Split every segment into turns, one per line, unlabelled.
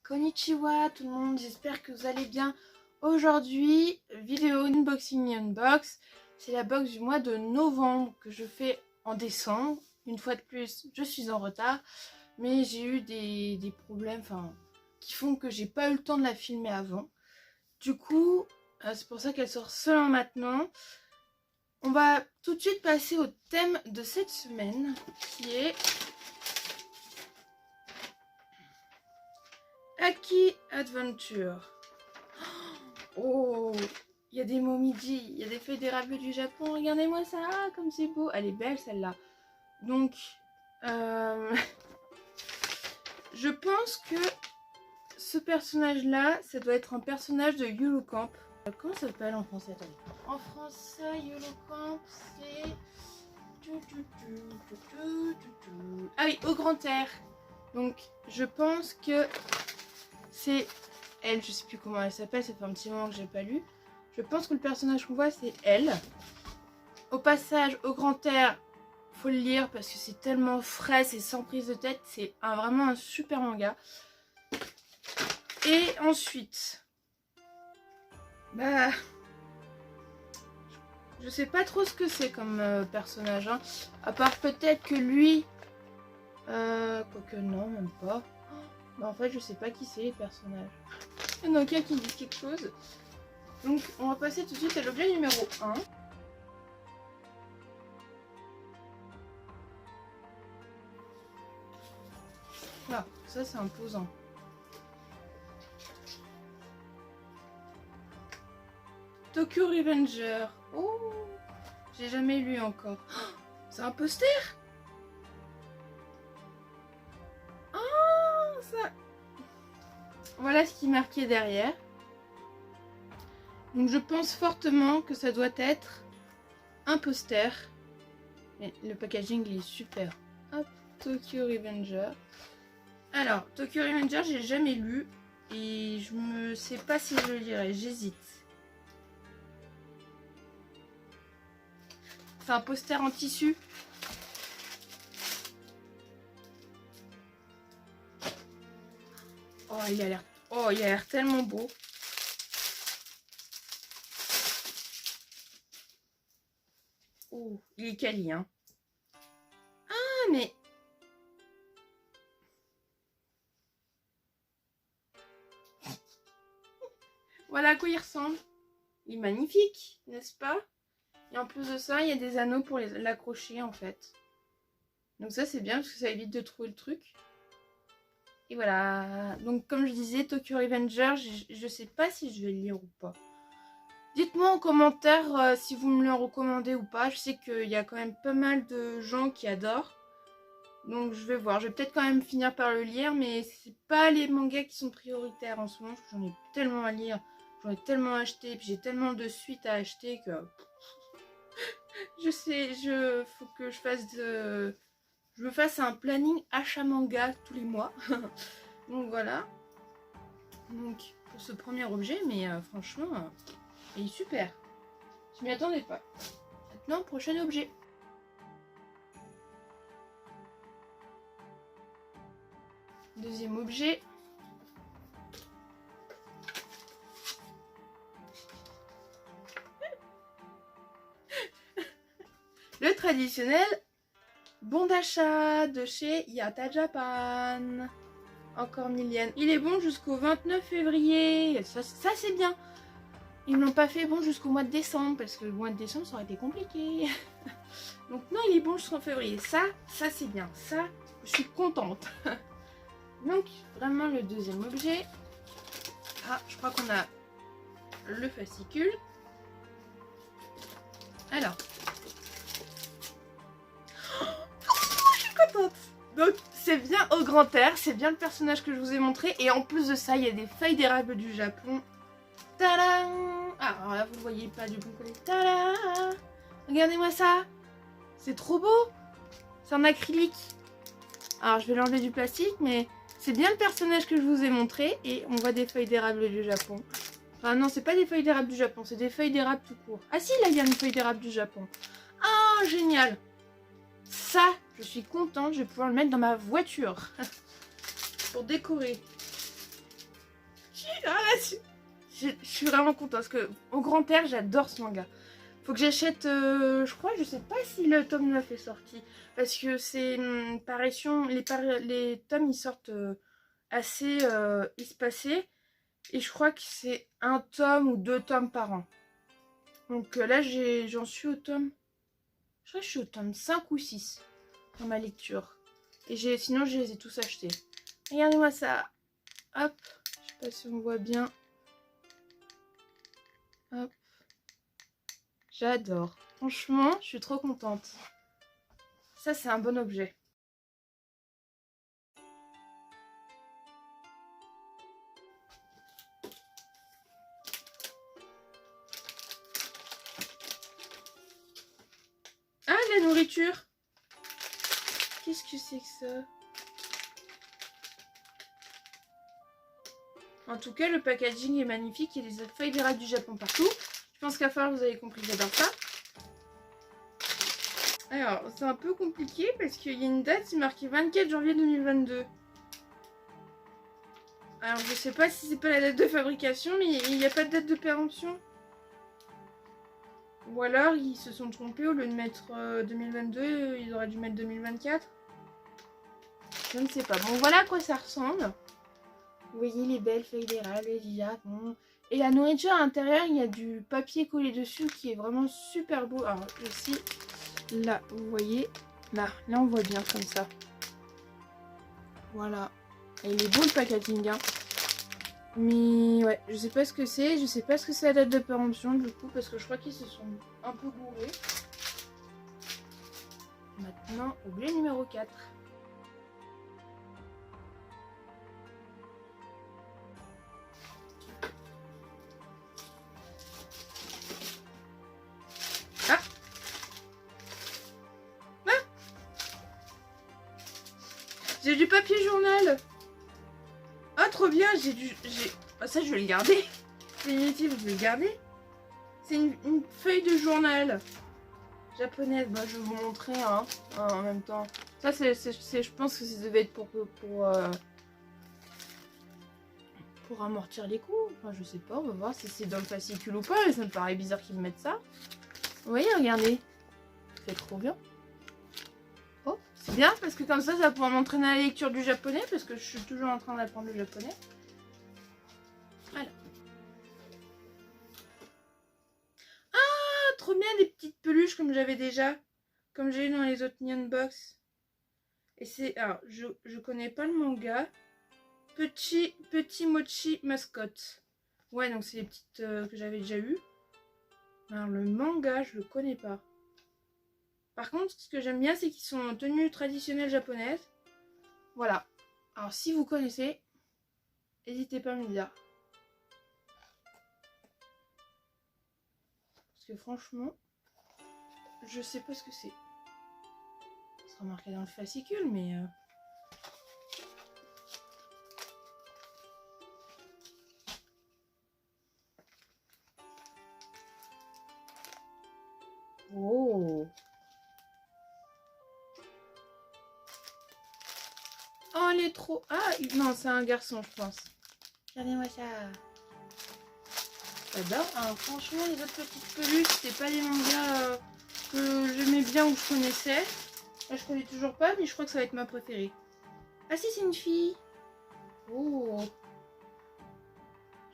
Konnichiwa tout le monde, j'espère que vous allez bien. Aujourd'hui, vidéo unboxing et unbox. C'est la box du mois de novembre que je fais en décembre. Une fois de plus, je suis en retard. Mais j'ai eu des problèmes qui font que j'ai pas eu le temps de la filmer avant. Du coup, c'est pour ça qu'elle sort seulement maintenant. On va tout de suite passer au thème de cette semaine qui est Aki Adventure. Oh, il y a des momiji, il y a des feuilles d'érable du Japon. Regardez-moi ça, comme c'est beau. Elle est belle celle-là. Donc, je pense que ce personnage-là, ça doit être un personnage de Yulu Camp. Comment ça s'appelle en français? Attendez. En français, Yulu Camp, c'est... Ah oui, au grand air. Donc, je pense que c'est elle. Je sais plus comment elle s'appelle, ça fait un petit moment que j'ai pas lu. Je pense que le personnage qu'on voit, c'est elle. Au passage, au grand air, faut le lire parce que c'est tellement frais, c'est sans prise de tête. C'est vraiment un super manga. Et ensuite, je sais pas trop ce que c'est comme personnage, hein. À part peut-être que lui, quoique non, même pas. En fait, je sais pas qui c'est les personnages. Il y en a aucun qui dit quelque chose. Donc, on va passer tout de suite à l'objet numéro 1. Là, ça c'est imposant. Tokyo Revenger. Oh, j'ai jamais lu encore. Oh, c'est un poster. Oh, ça. Voilà ce qui est marqué derrière. Donc je pense fortement que ça doit être un poster. Mais le packaging il est super. Hop, Tokyo Revenger. Alors, Tokyo Revenger, j'ai jamais lu. Et je ne sais pas si je le lirai, j'hésite. C'est un poster en tissu. Oh, il a l'air tellement beau. Oh, il est quali, hein. Ah, mais... Voilà à quoi il ressemble. Il est magnifique, n'est-ce pas? Et en plus de ça, il y a des anneaux pour l'accrocher, en fait. Donc ça, c'est bien, parce que ça évite de trouver le truc. Et voilà. Donc, comme je disais, Tokyo Revenger, je sais pas si je vais le lire ou pas. Dites-moi en commentaire si vous me le recommandez ou pas. Je sais qu'il y a quand même pas mal de gens qui adorent. Donc je vais voir. Je vais peut-être quand même finir par le lire. Mais c'est pas les mangas qui sont prioritaires en ce moment. Parce que j'en ai tellement à lire. J'en ai tellement acheté. Puis j'ai tellement de suites à acheter que... je sais, faut que je fasse de... Je me fasse un planning achat manga tous les mois. Donc voilà. Donc pour ce premier objet. Mais franchement... il est super. Je m'y attendais pas. Maintenant, prochain objet. Deuxième objet. Le traditionnel bon d'achat de chez Yata Japan. Encore 1000 yens. Il est bon jusqu'au 29 février. Ça c'est bien. Ils ne l'ont pas fait bon jusqu'au mois de décembre, parce que le mois de décembre ça aurait été compliqué. Donc non, il est bon jusqu'en février. Ça c'est bien. Ça, je suis contente. Donc vraiment le deuxième objet. Ah, je crois qu'on a le fascicule. Alors. Oh, je suis contente. Donc c'est bien au grand air, c'est bien le personnage que je vous ai montré. Et en plus de ça, il y a des feuilles d'érable du Japon. Tadam! Ah, alors là, vous ne voyez pas du bon côté. Tadam! Regardez-moi ça! C'est trop beau! C'est en acrylique. Alors, je vais l'enlever du plastique, mais c'est bien le personnage que je vous ai montré. Et on voit des feuilles d'érable du Japon. Enfin, non, c'est pas des feuilles d'érable du Japon, c'est des feuilles d'érable tout court. Ah si, là, il y a une feuille d'érable du Japon. Ah, génial! Ça, je suis contente, je vais pouvoir le mettre dans ma voiture. Pour décorer. Je suis vraiment contente parce que au grand air, j'adore ce manga. Faut que j'achète, je crois, je sais pas si le tome 9 est sorti. Parce que c'est parution, les tomes ils sortent assez espacés. Et je crois que c'est un tome ou 2 tomes par an. Donc là, j'en suis au tome. Je crois que je suis au tome 5 ou 6 dans ma lecture. Et sinon, je les ai tous achetés. Regardez-moi ça. Hop. Je sais pas si on voit bien. Hop. J'adore. Franchement, je suis trop contente. Ça, c'est un bon objet. Ah, la nourriture. Qu'est-ce que c'est que ça? En tout cas, le packaging est magnifique. Il y a des feuilles d'érable du Japon partout. Je pense qu'à faire, vous avez compris, j'adore ça. Alors, c'est un peu compliqué parce qu'il y a une date, c'est marqué 24 janvier 2022. Alors, je sais pas si c'est pas la date de fabrication, mais il n'y a pas de date de péremption. Ou alors, ils se sont trompés, au lieu de mettre 2022, ils auraient dû mettre 2024. Je ne sais pas. Bon, voilà à quoi ça ressemble. Vous voyez les belles feuilles d'érable, les lilas. Bon. Et la nourriture à l'intérieur, il y a du papier collé dessus qui est vraiment super beau. Alors, ici, là, vous voyez, là on voit bien comme ça. Voilà. Et il est beau le packaging, hein. Mais ouais, je sais pas ce que c'est. Je sais pas ce que c'est la date de péremption du coup, parce que je crois qu'ils se sont un peu gourés. Maintenant, objet numéro 4. Ah, ah, j'ai du papier journal. Ah, trop bien, ah, ça, je vais le garder. C'est inutile, je vais le garder. C'est une feuille de journal japonaise. Bah, je vais vous montrer hein, en même temps. Ça, je pense que ça devait être pour amortir les coups. Enfin, je sais pas, on va voir si c'est dans le fascicule ou pas. Mais ça me paraît bizarre qu'ils me mettent ça. Vous voyez, regardez. C'est trop bien. Oh, c'est bien parce que comme ça va pouvoir m'entraîner à la lecture du japonais. Parce que je suis toujours en train d'apprendre le japonais. Voilà. Ah, trop bien des petites peluches comme j'avais déjà. Comme j'ai eu dans les autres Nyan Box. Et c'est... Alors, je connais pas le manga. Petit mochi mascotte. Ouais, donc c'est les petites que j'avais déjà eues. Alors, le manga, je le connais pas. Par contre, ce que j'aime bien, c'est qu'ils sont en tenue traditionnelle japonaise. Voilà. Alors, si vous connaissez, n'hésitez pas à me le dire. Parce que franchement, je sais pas ce que c'est. Ça sera marqué dans le fascicule, mais... Oh! Oh, elle est trop... Ah, non, c'est un garçon, je pense. Regardez-moi ça. J'adore. Alors, franchement, les autres petites peluches, c'était pas des mangas que j'aimais bien ou je connaissais. Là, je connais toujours pas, mais je crois que ça va être ma préférée. Ah si, c'est une fille. Oh.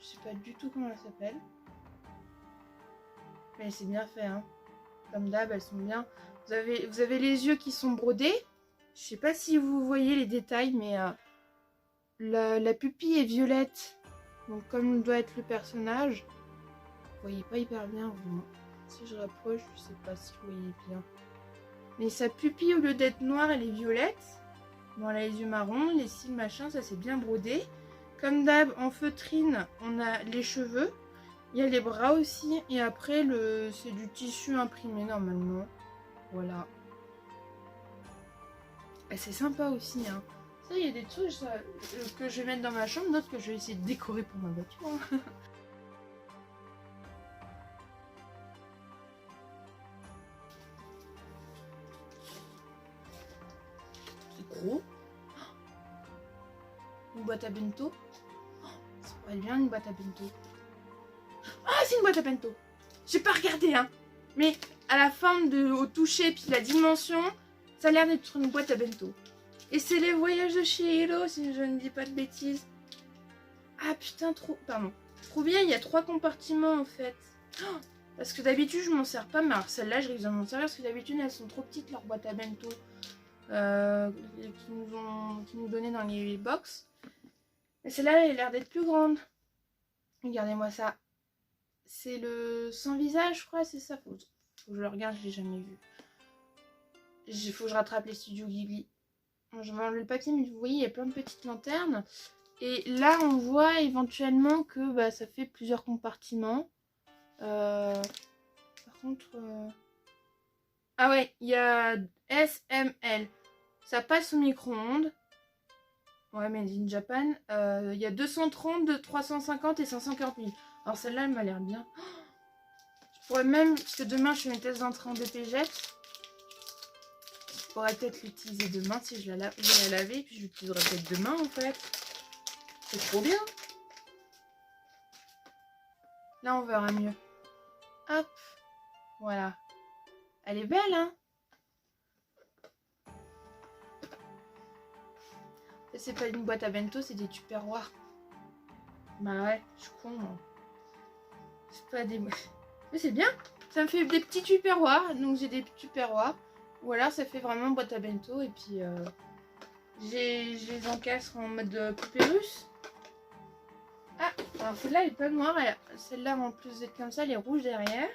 Je sais pas du tout comment elle s'appelle. Mais c'est bien fait, hein. Comme d'hab, elles sont bien. Vous avez les yeux qui sont brodés. Je sais pas si vous voyez les détails, mais la pupille est violette. Donc comme doit être le personnage. Vous voyez pas hyper bien, vous. Si je rapproche, je sais pas si vous voyez bien. Mais sa pupille, au lieu d'être noire, elle est violette. Bon, elle a les yeux marrons, les cils, machin, ça c'est bien brodé. Comme d'hab, en feutrine, on a les cheveux. Il y a les bras aussi. Et après, c'est du tissu imprimé normalement. Voilà. Et c'est sympa aussi, hein. Ça, il y a des trucs que je vais mettre dans ma chambre, d'autres que je vais essayer de décorer pour ma voiture. Hein. C'est gros. Une boîte à bento. Ça pourrait être bien une boîte à bento. Ah, c'est une boîte à bento. J'ai pas regardé, hein. Mais à la forme au toucher, puis la dimension, ça a l'air d'être une boîte à bento. Et c'est les voyages de Chihiro, si je ne dis pas de bêtises. Ah putain, trop... Pardon. Trop bien, il y a 3 compartiments en fait. Oh, parce que d'habitude, je m'en sers pas, mais alors celle-là, je risque de m'en servir parce que d'habitude, elles sont trop petites, leurs boîtes à bento qui nous donnaient dans les box. Et celle-là, elle a l'air d'être plus grande. Regardez-moi ça. C'est le sans visage, je crois, c'est ça. Faut que je le regarde, je l'ai jamais vu. Il faut que je rattrape les studios Ghibli. Je vais enlever le papier, mais vous voyez, il y a plein de petites lanternes. Et là, on voit éventuellement que bah, ça fait plusieurs compartiments. Par contre... Ah ouais, il y a SML. Ça passe au micro-ondes. Ouais, made in Japan. Il y a 230, 350 et 540 000. Alors celle-là, elle m'a l'air bien. Je pourrais même, parce que demain, je fais une thèse d'entrée en DPGET. Je pourrais peut-être l'utiliser demain si je vais la laver. Puis je l'utiliserai peut-être demain, en fait. C'est trop bien. Là, on verra mieux. Hop. Voilà. Elle est belle, hein? C'est pas une boîte à bento, c'est des tupperwares. Bah ouais, je suis con, moi. C'est pas des... Mais c'est bien. Ça me fait des petits tupperwares. Donc j'ai des tupperwares. Ou alors ça fait vraiment boîte à bento. Et puis je les encastre en mode poupée russe. Ah, alors celle-là elle est pas noire. Celle-là en plus d'être comme ça, elle est rouge derrière.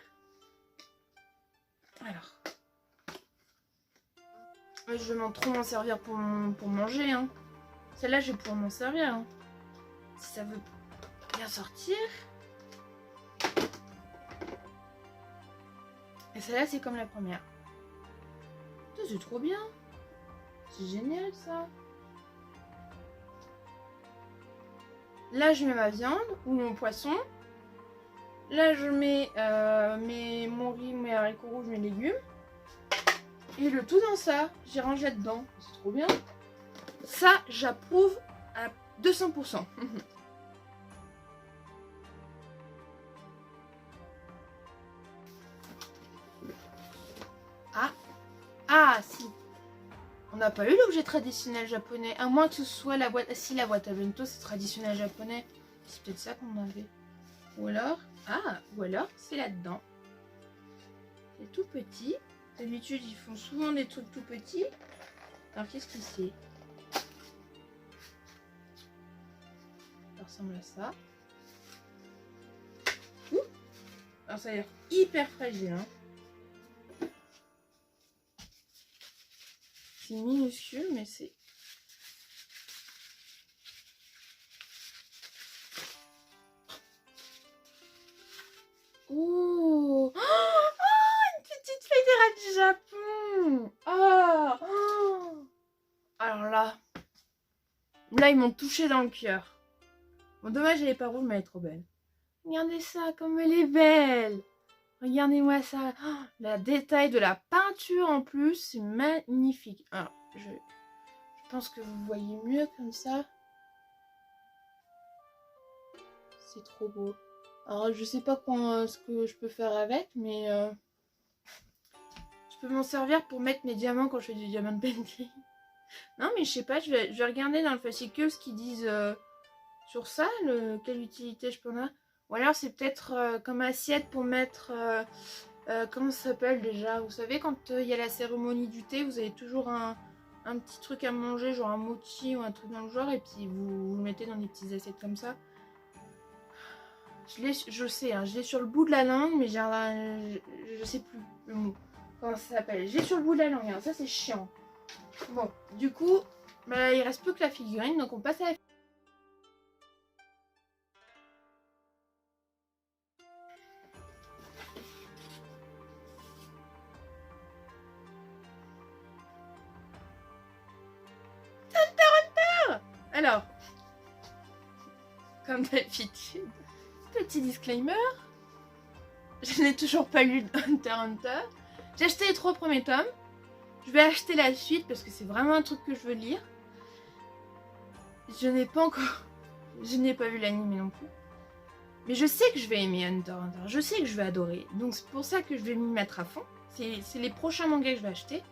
Alors. Je vais trop m'en servir pour manger. Hein. Celle-là je vais pouvoir m'en servir. Hein. Si ça veut bien sortir. Et celle-là c'est comme la première. C'est trop bien. C'est génial ça. Là je mets ma viande ou mon poisson. Là je mets mon riz, mes haricots rouges, mes légumes. Et le tout dans ça, j'ai rangé dedans. C'est trop bien. Ça j'approuve à 200%. Ah si. On n'a pas eu l'objet traditionnel japonais. À moins que ce soit la boîte... Si la boîte à bento c'est traditionnel japonais. C'est peut-être ça qu'on avait. Ou alors... Ah, ou alors c'est là-dedans. C'est tout petit. D'habitude ils font souvent des trucs tout petits. Alors qu'est-ce que c'est? Ça ressemble à ça. Ouh. Alors ça a l'air hyper fragile. Hein. C'est minuscule, mais c'est... Oh, oh, une petite fédérale du Japon. Oh. Alors là, ils m'ont touché dans le cœur. Bon, dommage, elle est pas rouge, mais elle est trop belle. Regardez ça, comme elle est belle. Regardez-moi ça. Oh, la détail de la peinture en plus, c'est magnifique. Alors, je pense que vous voyez mieux comme ça. C'est trop beau. Alors, je sais pas ce que je peux faire avec, mais je peux m'en servir pour mettre mes diamants quand je fais du diamond painting. Non, mais je sais pas, je vais regarder dans le fascicule ce qu'ils disent sur ça, quelle utilité je peux en avoir. Ou alors c'est peut-être comme assiette pour mettre, comment ça s'appelle déjà? Vous savez, quand il y a la cérémonie du thé, vous avez toujours un petit truc à manger, genre un mochi ou un truc dans le genre, et puis vous le mettez dans des petites assiettes comme ça. Je sais, hein, je l'ai sur le bout de la langue, mais je sais plus le mot. Comment ça s'appelle? J'ai sur le bout de la langue, hein, ça c'est chiant. Bon, du coup, bah, il reste plus que la figurine, donc on passe à la Alors, comme d'habitude, petit disclaimer, je n'ai toujours pas lu Hunter x Hunter. J'ai acheté les 3 premiers tomes. Je vais acheter la suite parce que c'est vraiment un truc que je veux lire. Je n'ai pas encore... Je n'ai pas vu l'anime non plus. Mais je sais que je vais aimer Hunter x Hunter. Je sais que je vais adorer. Donc c'est pour ça que je vais m'y mettre à fond. C'est les prochains mangas que je vais acheter.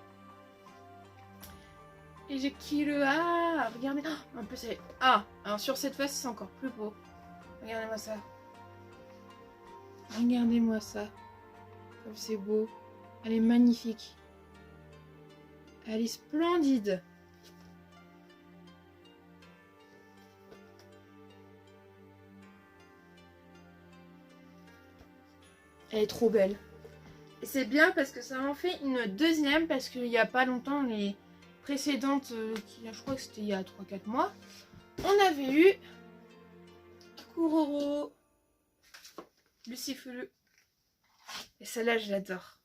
Et j'ai Kilo. Ah, regardez. Oh, un peu c'est. Ah, alors sur cette face, c'est encore plus beau. Regardez-moi ça. Regardez-moi ça. Comme c'est beau. Elle est magnifique. Elle est splendide. Elle est trop belle. Et c'est bien parce que ça en fait une deuxième parce qu'il n'y a pas longtemps, les précédentes, je crois que c'était il y a 3-4 mois, on avait eu Kuroro, Lucifulu. Et celle-là, je l'adore.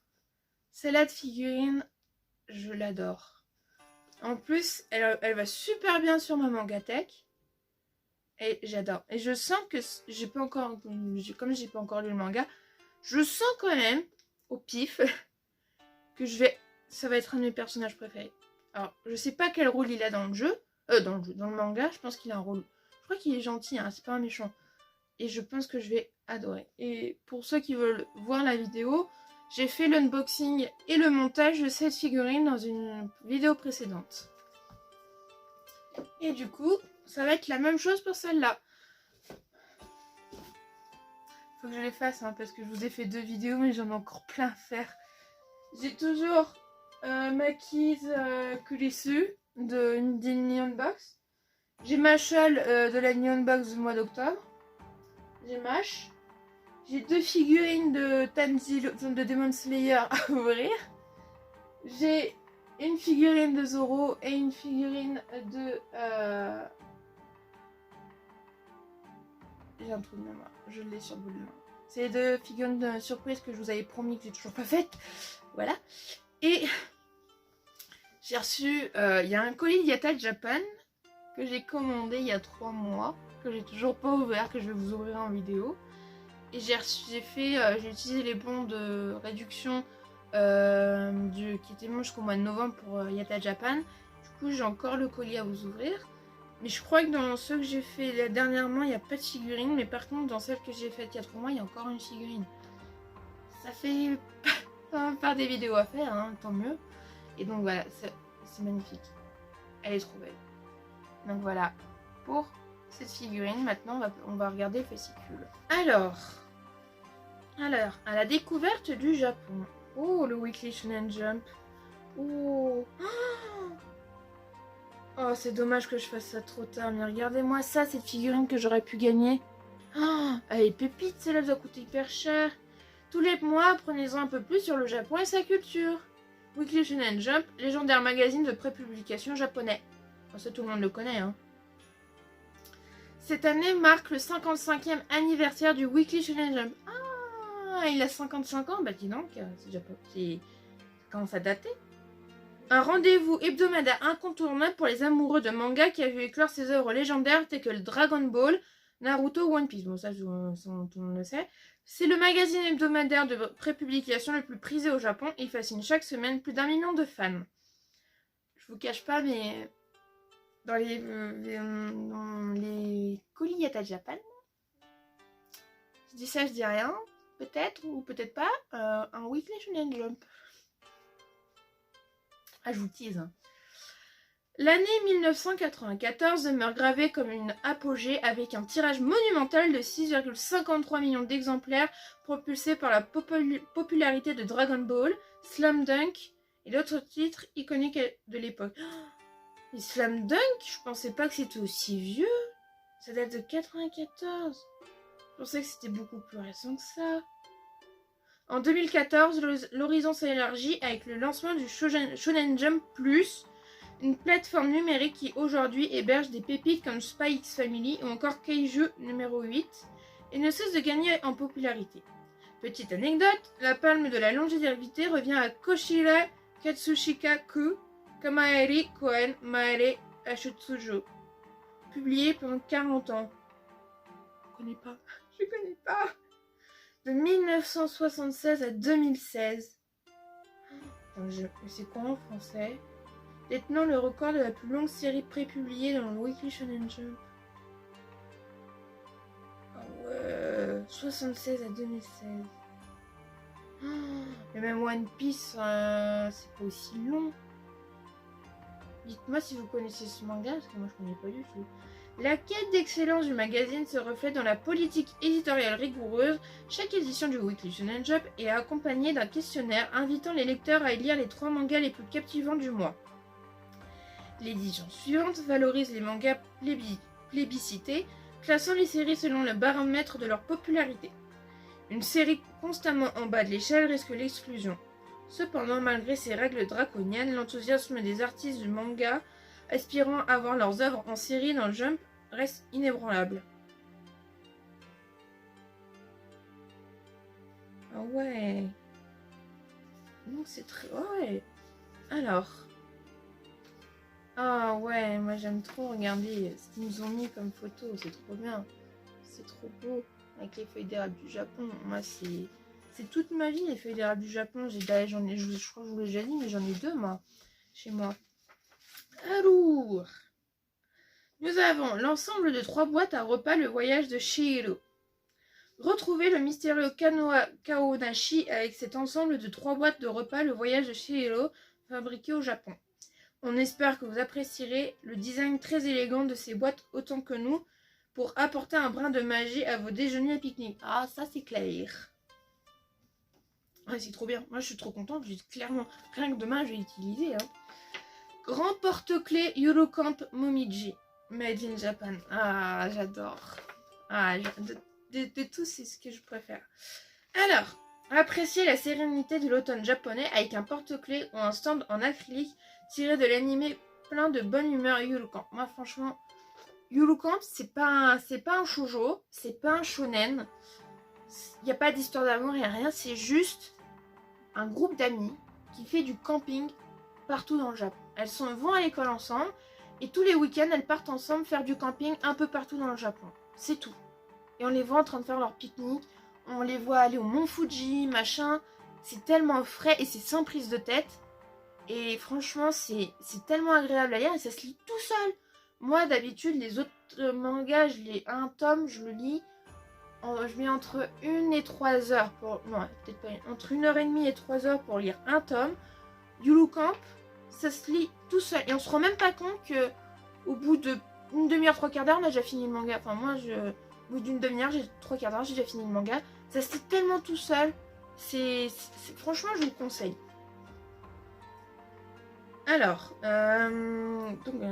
Celle-là de figurine, je l'adore. En plus, elle va super bien sur ma Mangatech. Et j'adore. Et je sens que j'ai pas encore, comme j'ai pas encore lu le manga, je sens quand même, au pif, que ça va être un de mes personnages préférés. Alors, je sais pas quel rôle il a dans le jeu, dans le manga, je pense qu'il a un rôle. Je crois qu'il est gentil, hein, c'est pas un méchant. Et je pense que je vais adorer. Et pour ceux qui veulent voir la vidéo, j'ai fait l'unboxing et le montage de cette figurine dans une vidéo précédente. Et du coup, ça va être la même chose pour celle-là. Faut que je les fasse, hein, parce que je vous ai fait 2 vidéos, mais j'en ai encore plein à faire. J'ai toujours ma Keys Kurisu de Neon Box. J'ai ma Shell de la Neon Box du mois d'octobre. J'ai Mash. J'ai 2 figurines de Tanzilo, de Demon Slayer à ouvrir. J'ai une figurine de Zoro et une figurine de... J'ai un trou de mémoire, je l'ai sur le bout de la main. C'est 2 figurines de surprise que je vous avais promis que j'ai toujours pas faites. Voilà. Et j'ai reçu... Il y a un colis Yata Japan que j'ai commandé il y a 3 mois, que j'ai toujours pas ouvert, que je vais vous ouvrir en vidéo. Et j'ai utilisé les bons de réduction qui étaient bons jusqu'au mois de novembre pour Yata Japan. Du coup, j'ai encore le colis à vous ouvrir. Mais je crois que dans ceux que j'ai fait dernièrement, il n'y a pas de figurine. Mais par contre, dans celle que j'ai faite il y a 3 mois, il y a encore une figurine. Ça fait pas des vidéos à faire, hein, tant mieux. Et donc voilà, c'est magnifique. Elle est trop belle. Donc voilà, pour cette figurine, maintenant on va regarder le fascicule. Alors, à la découverte du Japon. Oh, le Weekly Shonen Jump. Oh, oh, c'est dommage que je fasse ça trop tard. Mais regardez-moi ça, cette figurine que j'aurais pu gagner. Oh, elle est pépite, celle-là doit coûter hyper cher. Tous les mois, apprenez-en un peu plus sur le Japon et sa culture. Weekly Shonen Jump, légendaire magazine de prépublication japonais. Bon, ça, tout le monde le connaît, hein. Cette année marque le 55e anniversaire du Weekly Shonen Jump. Ah, il a 55 ans. Bah dis donc, c'est déjà pas... Ça commence à dater. Un rendez-vous hebdomadaire incontournable pour les amoureux de manga qui a vu éclore ses œuvres légendaires telles que le Dragon Ball, Naruto, One Piece. Bon, ça, tout le monde le sait. C'est le magazine hebdomadaire de prépublication le plus prisé au Japon. Il fascine chaque semaine plus d'1 million de fans. Je vous cache pas, mais dans les colis Yata Japan, je dis ça, je dis rien. Peut-être ou peut-être pas, un Weekly Shonen Jump. Ah, je vous tease. Hein. L'année 1994 demeure gravée comme une apogée avec un tirage monumental de 6,53 millions d'exemplaires propulsé par la popularité de Dragon Ball, Slam Dunk et d'autres titres iconiques de l'époque. Mais Slam Dunk, je pensais pas que c'était aussi vieux. Ça date de 94. Je pensais que c'était beaucoup plus récent que ça. En 2014, l'horizon s'élargit avec le lancement du Shonen Jump Plus, une plateforme numérique qui aujourd'hui héberge des pépites comme Spy X Family ou encore Kaiju numéro 8 et ne cesse de gagner en popularité. Petite anecdote, la palme de la longévité revient à Koshira Katsushika-ku Kamaeri Koen Maere Ashutsujo, publié pendant 40 ans. Je connais pas. Je connais pas. De 1976 à 2016. C'est quoi en français? Détenant le record de la plus longue série prépubliée dans le Weekly Shonen Jump. 76 à 2016. Oh, mais même One Piece, c'est pas aussi long. Dites-moi si vous connaissez ce manga, parce que moi je connais pas du tout. La quête d'excellence du magazine se reflète dans la politique éditoriale rigoureuse. Chaque édition du Weekly Shonen Jump est accompagnée d'un questionnaire invitant les lecteurs à y lire les 3 mangas les plus captivants du mois. L'édition suivante valorise les mangas plébiscités, classant les séries selon le baromètre de leur popularité. Une série constamment en bas de l'échelle risque l'exclusion. Cependant, malgré ces règles draconiennes, l'enthousiasme des artistes du manga aspirant à voir leurs œuvres en série dans le Jump reste inébranlable. Ah ouais. Donc c'est très... Ouais. Alors. Ah ouais, moi j'aime trop regarder ce qu'ils nous ont mis comme photo. C'est trop bien. C'est trop beau. Avec les feuilles d'érable du Japon. Moi c'est toute ma vie les feuilles d'érable du Japon. Je crois que je vous l'ai déjà dit, mais j'en ai 2 moi. Chez moi. Alors, nous avons l'ensemble de 3 boîtes à repas le voyage de Shihiro. Retrouvez le mystérieux Kanoa Kaonashi avec cet ensemble de 3 boîtes de repas le voyage de Shihiro fabriqué au Japon. On espère que vous apprécierez le design très élégant de ces boîtes autant que nous pour apporter un brin de magie à vos déjeuners et pique-niques. Ah, ça c'est clair. Ouais, c'est trop bien. Moi je suis trop contente. Clairement, rien que demain je vais l'utiliser. Hein. Grand porte-clés Eurocamp Momiji, made in Japan. Ah, j'adore. Ah, de tous, c'est ce que je préfère. Alors, appréciez la sérénité de l'automne japonais avec un porte-clés ou un stand en acrylique tiré de l'animé plein de bonne humeur Eurocamp. Moi, franchement, Eurocamp, c'est pas un shoujo, c'est pas un shonen. Il n'y a pas d'histoire d'amour, il n'y a rien. C'est juste un groupe d'amis qui fait du camping partout dans le Japon. Elles vont à l'école ensemble et tous les week-ends, elles partent ensemble faire du camping un peu partout dans le Japon. C'est tout. Et on les voit en train de faire leur pique-nique. On les voit aller au Mont Fuji, machin. C'est tellement frais et c'est sans prise de tête. Et franchement, c'est tellement agréable à lire et ça se lit tout seul. Moi, d'habitude, les autres mangas, un tome, je le lis. Je mets entre 1 et 3 heures pour... Non, peut-être pas. Entre 1h30 et 3 heures pour lire un tome. Eurocamp, ça se lit tout seul. Et on se rend même pas compte que au bout d'une demi-heure, 3/4 d'heure, on a déjà fini le manga. Enfin, moi, au bout d'une demi-heure, 3/4 d'heure, j'ai déjà fini le manga. Ça se lit tellement tout seul. Franchement, je vous le conseille. Alors, donc,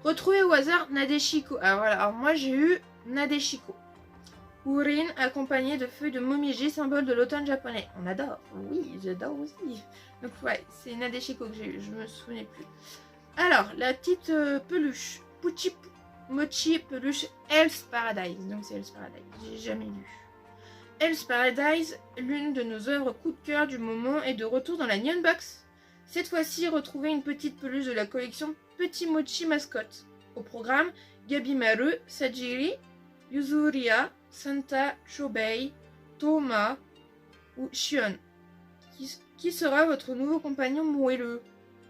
retrouvez au hasard Nadeshiko. Alors voilà, alors moi j'ai eu Nadeshiko. Urin accompagné de feuilles de momiji, symbole de l'automne japonais. On adore. Oui, j'adore aussi. Donc ouais, c'est Nadeshiko que j'ai eu, je me souvenais plus. Alors, la petite peluche. Puchi Mochi peluche Hell's Paradise. Donc c'est Hell's Paradise, j'ai jamais lu. Hell's Paradise, l'une de nos œuvres coup de cœur du moment, est de retour dans la Neon Box. Cette fois-ci, retrouvez une petite peluche de la collection Petit Mochi Mascotte. Au programme, Gabimaru, Sajiri, Yuzuria, Santa, Shobei, Toma ou Shion. Qui sera votre nouveau compagnon moelleux?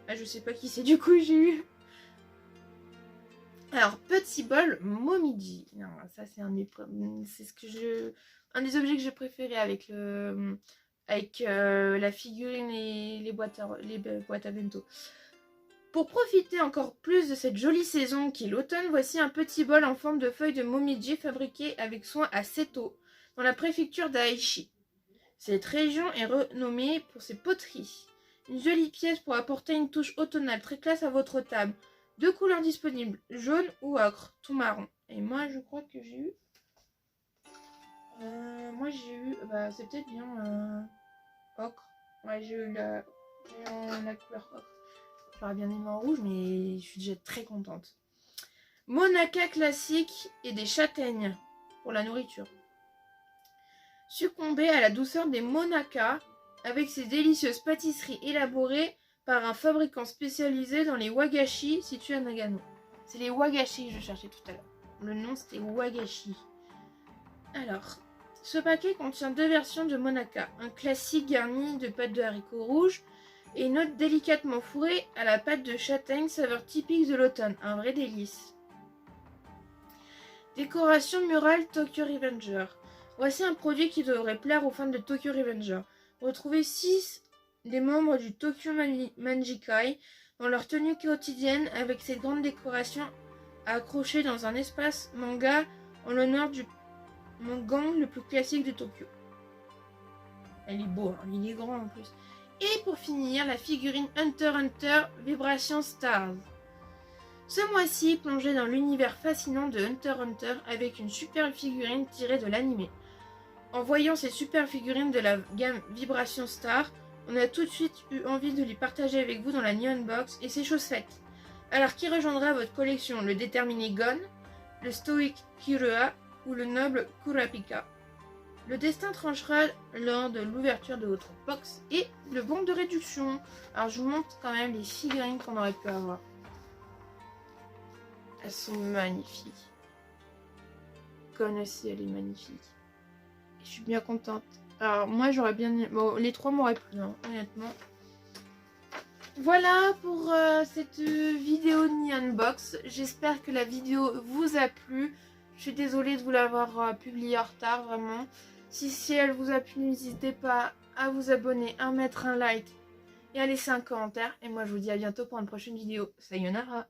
Ah, je sais pas qui c'est, du coup j'ai eu. Alors, petit bol Momiji. Non, ça c'est un des objets que j'ai préféré avec la figurine et les boîtes à bento. Pour profiter encore plus de cette jolie saison qui est l'automne, voici un petit bol en forme de feuille de momiji fabriqué avec soin à Seto, dans la préfecture d'Aichi. Cette région est renommée pour ses poteries. Une jolie pièce pour apporter une touche automnale très classe à votre table. 2 couleurs disponibles, jaune ou ocre, tout marron. Et moi je crois que j'ai eu... c'est peut-être bien ocre. Ouais, j'ai eu la couleur ocre. J'aurais bien aimé en rouge, mais je suis déjà très contente. Monaka classique et des châtaignes pour la nourriture. Succombez à la douceur des Monaka avec ces délicieuses pâtisseries élaborées par un fabricant spécialisé dans les wagashi situés à Nagano. C'est les wagashi que je cherchais tout à l'heure. Le nom c'était wagashi. Alors, ce paquet contient 2 versions de Monaka. Un classique garni de pâte de haricots rouges et une autre délicatement fourrée à la pâte de châtaigne, saveur typique de l'automne. Un vrai délice. Décoration murale Tokyo Revenger. Voici un produit qui devrait plaire aux fans de Tokyo Revenger. Retrouvez 6 des membres du Tokyo Manjikai dans leur tenue quotidienne avec cette grande décoration accrochée dans un espace manga en l'honneur du manga le plus classique de Tokyo. Elle est beau, hein, il est grand en plus. Et pour finir, la figurine Hunter x Hunter Vibration Stars. Ce mois-ci, plongez dans l'univers fascinant de Hunter x Hunter avec une super figurine tirée de l'anime. En voyant ces super figurines de la gamme Vibration Star, on a tout de suite eu envie de les partager avec vous dans la Neon Box et c'est chose faite. Alors qui rejoindra votre collection, le déterminé Gon, le stoïque Kirua ou le noble Kurapika? Le destin tranchera lors de l'ouverture de votre box et le bon de réduction. Alors je vous montre quand même les figurines qu'on aurait pu avoir. Elles sont magnifiques. Gon aussi, elle est magnifique. Et je suis bien contente. Alors moi j'aurais bien... Bon, les trois m'auraient plu, hein, honnêtement. Voilà pour cette vidéo de Neon Box. J'espère que la vidéo vous a plu. Je suis désolée de vous l'avoir publiée en retard, vraiment. Si elle vous a plu, n'hésitez pas à vous abonner, à mettre un like et à laisser un commentaire. Et moi, je vous dis à bientôt pour une prochaine vidéo. Sayonara!